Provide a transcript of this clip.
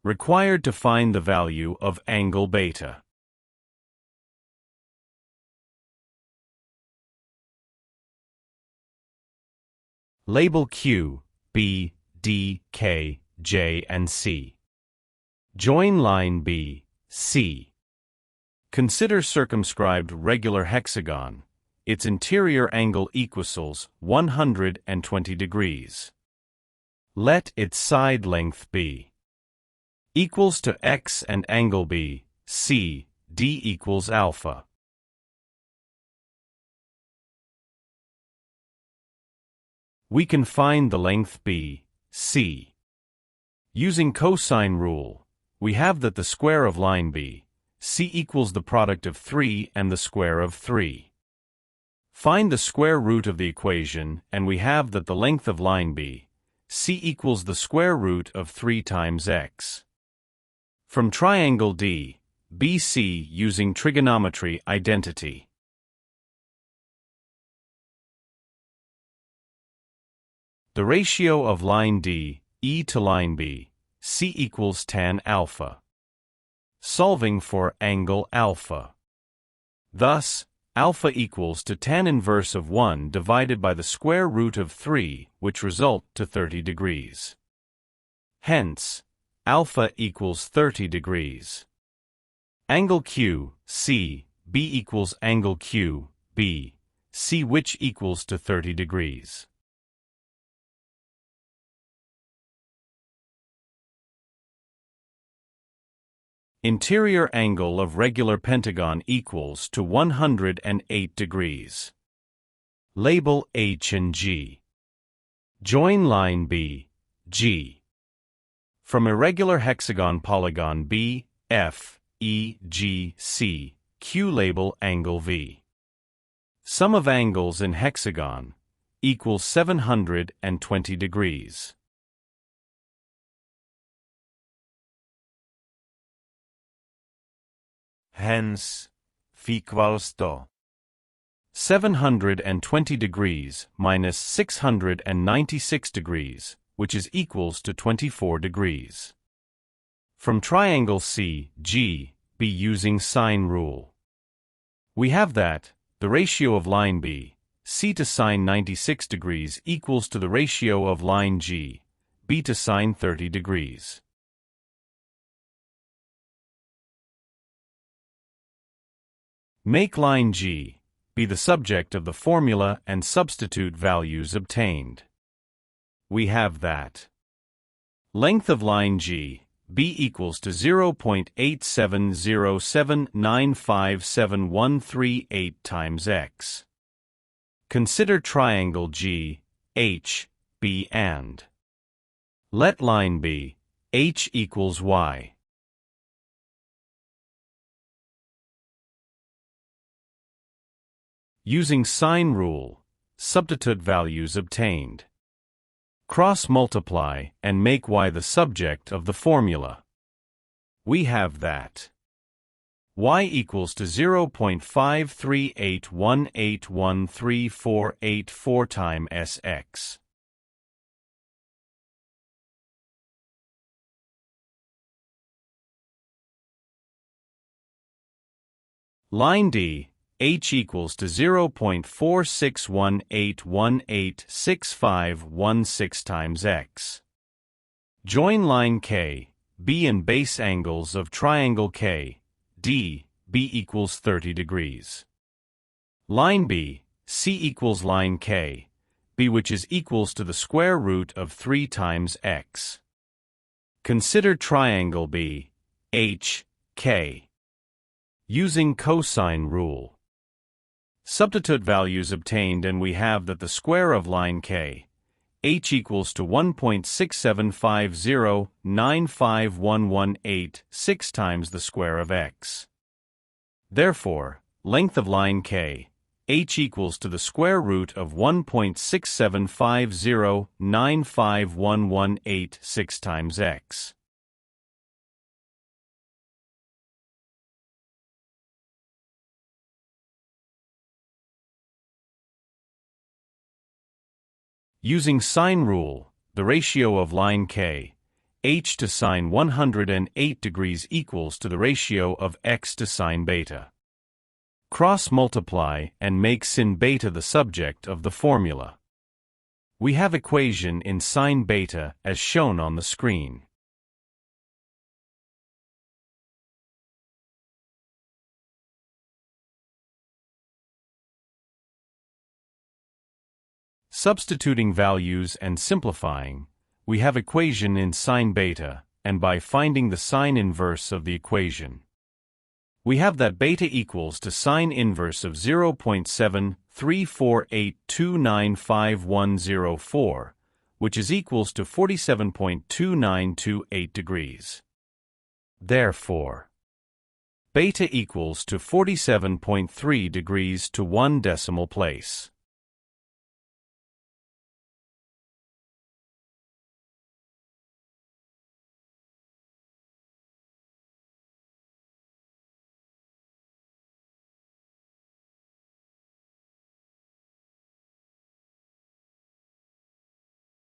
required to find the value of angle beta. Label Q, B, D, K, J, and C. Join line B, C. Consider circumscribed regular hexagon. Its interior angle equals 120 degrees. Let its side length be equals to x and angle B, C, D equals alpha. We can find the length B, C. Using cosine rule, we have that the square of line B, C equals the product of 3 and the square of 3. Find the square root of the equation and we have that the length of line B, C equals the square root of 3 times x. From triangle D, BC using trigonometry identity. The ratio of line D, E to line B, C equals tan alpha. Solving for angle alpha. Thus, alpha equals to tan inverse of 1 divided by the square root of 3, which result to 30 degrees. Hence, alpha equals 30 degrees. Angle Q, C, B equals angle Q, B, C which equals to 30 degrees. Interior angle of regular pentagon equals to 108 degrees. Label H and G. Join line B, G. From irregular hexagon polygon B, F, E, G, C, Q label angle V. Sum of angles in hexagon equals 720 degrees. Hence, phi equals to 720 degrees minus 696 degrees, which is equals to 24 degrees. From triangle C, G, B using sine rule. We have that the ratio of line B, C to sine 96 degrees equals to the ratio of line G, B to sine 30 degrees. Make line G be the subject of the formula and substitute values obtained. We have that length of line G, B equals to 0.8707957138 times x. Consider triangle G, H, B and let line B, H equals y. Using sine rule, substitute values obtained. Cross-multiply and make y the subject of the formula. We have that y equals to 0.53818134884 times sx. Line D, H equals to 0.4618186516 times x. Join line K, B and base angles of triangle K, D, B equals 30 degrees. Line B, C equals line K, B which is equals to the square root of 3 times x. Consider triangle B, H, K. Using cosine rule. Substitute values obtained and we have that the square of line K, H equals to 1.675095118 times the square of x. Therefore, length of line K, H equals to the square root of 1.675095118 times x. Using sine rule, the ratio of line K, h to sine 108 degrees equals to the ratio of x to sine beta. Cross-multiply and make sin beta the subject of the formula. We have equation in sine beta as shown on the screen. Substituting values and simplifying, we have equation in sine beta, and by finding the sine inverse of the equation, we have that beta equals to sine inverse of 0.7348295104, which is equals to 47.2928 degrees. Therefore, beta equals to 47.3 degrees to 1 decimal place.